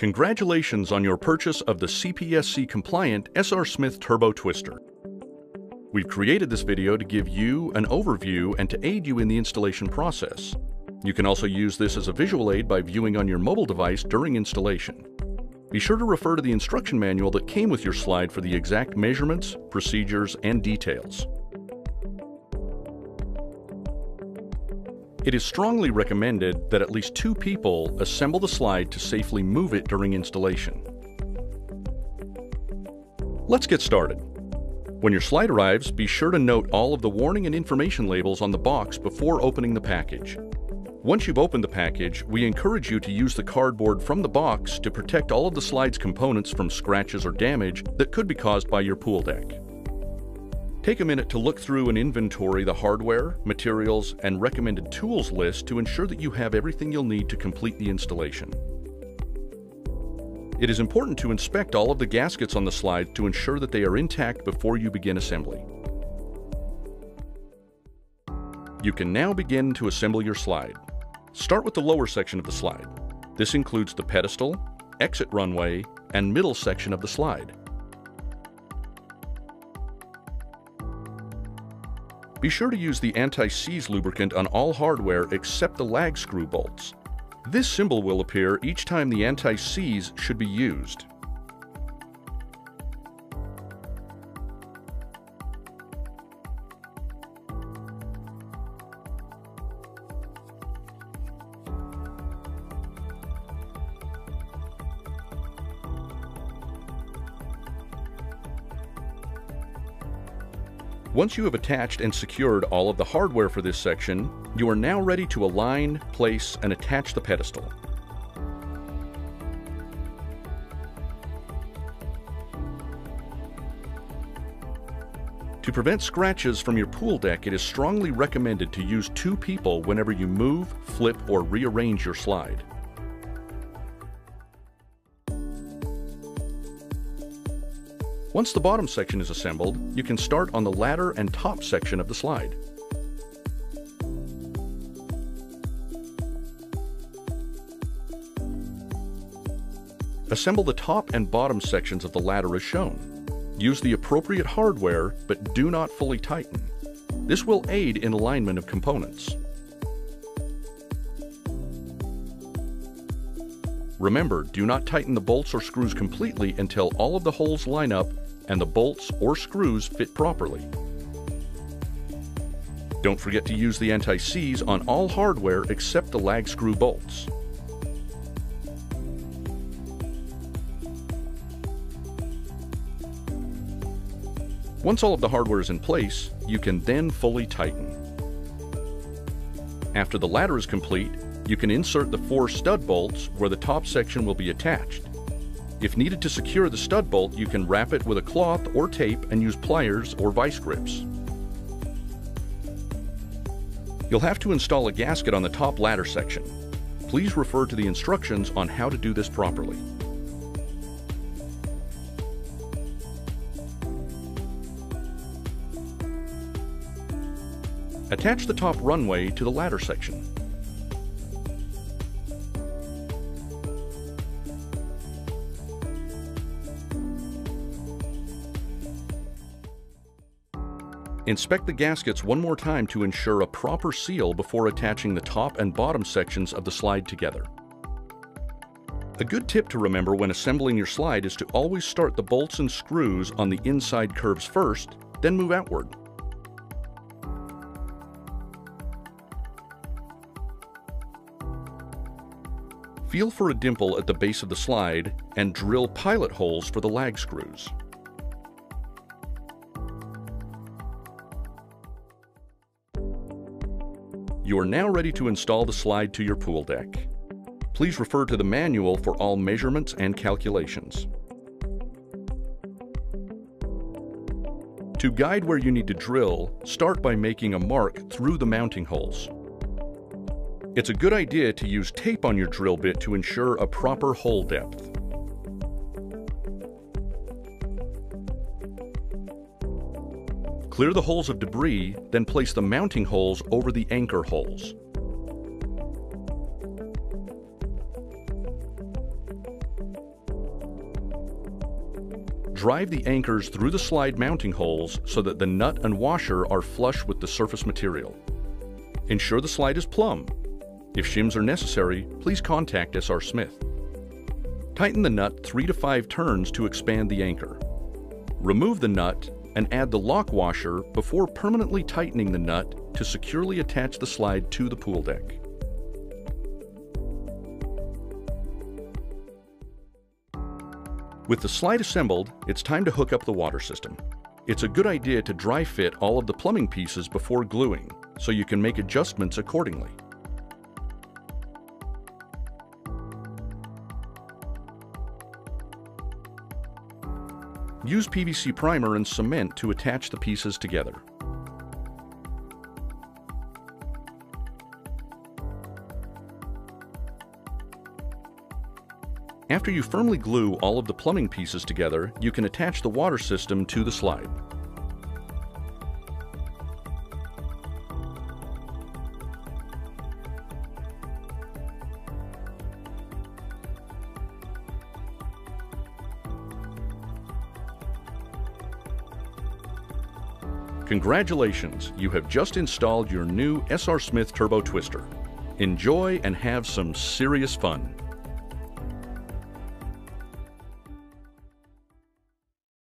Congratulations on your purchase of the CPSC compliant SR Smith TurboTwister. We've created this video to give you an overview and to aid you in the installation process. You can also use this as a visual aid by viewing on your mobile device during installation. Be sure to refer to the instruction manual that came with your slide for the exact measurements, procedures, and details. It is strongly recommended that at least 2 people assemble the slide to safely move it during installation. Let's get started. When your slide arrives, be sure to note all of the warning and information labels on the box before opening the package. Once you've opened the package, we encourage you to use the cardboard from the box to protect all of the slide's components from scratches or damage that could be caused by your pool deck. Take a minute to look through and inventory the hardware, materials, and recommended tools list to ensure that you have everything you'll need to complete the installation. It is important to inspect all of the gaskets on the slide to ensure that they are intact before you begin assembly. You can now begin to assemble your slide. Start with the lower section of the slide. This includes the pedestal, exit runway, and middle section of the slide. Be sure to use the anti-seize lubricant on all hardware except the lag screw bolts. This symbol will appear each time the anti-seize should be used. Once you have attached and secured all of the hardware for this section, you are now ready to align, place, and attach the pedestal. To prevent scratches from your pool deck, it is strongly recommended to use 2 people whenever you move, flip, or rearrange your slide. Once the bottom section is assembled, you can start on the ladder and top section of the slide. Assemble the top and bottom sections of the ladder as shown. Use the appropriate hardware, but do not fully tighten. This will aid in alignment of components. Remember, do not tighten the bolts or screws completely until all of the holes line up and the bolts or screws fit properly. Don't forget to use the anti-seize on all hardware except the lag screw bolts. Once all of the hardware is in place, you can then fully tighten. After the ladder is complete, you can insert the 4 stud bolts where the top section will be attached. If needed to secure the stud bolt, you can wrap it with a cloth or tape and use pliers or vice grips. You'll have to install a gasket on the top ladder section. Please refer to the instructions on how to do this properly. Attach the top runway to the ladder section. Inspect the gaskets one more time to ensure a proper seal before attaching the top and bottom sections of the slide together. A good tip to remember when assembling your slide is to always start the bolts and screws on the inside curves first, then move outward. Feel for a dimple at the base of the slide and drill pilot holes for the lag screws. You are now ready to install the slide to your pool deck. Please refer to the manual for all measurements and calculations. To guide where you need to drill, start by making a mark through the mounting holes. It's a good idea to use tape on your drill bit to ensure a proper hole depth. Clear the holes of debris, then place the mounting holes over the anchor holes. Drive the anchors through the slide mounting holes so that the nut and washer are flush with the surface material. Ensure the slide is plumb. If shims are necessary, please contact SR Smith. Tighten the nut 3 to 5 turns to expand the anchor. Remove the nut and add the lock washer before permanently tightening the nut to securely attach the slide to the pool deck. With the slide assembled, it's time to hook up the water system. It's a good idea to dry fit all of the plumbing pieces before gluing, so you can make adjustments accordingly. Use PVC primer and cement to attach the pieces together. After you firmly glue all of the plumbing pieces together, you can attach the water system to the slide. Congratulations, you have just installed your new SR Smith TurboTwister. Enjoy and have some serious fun.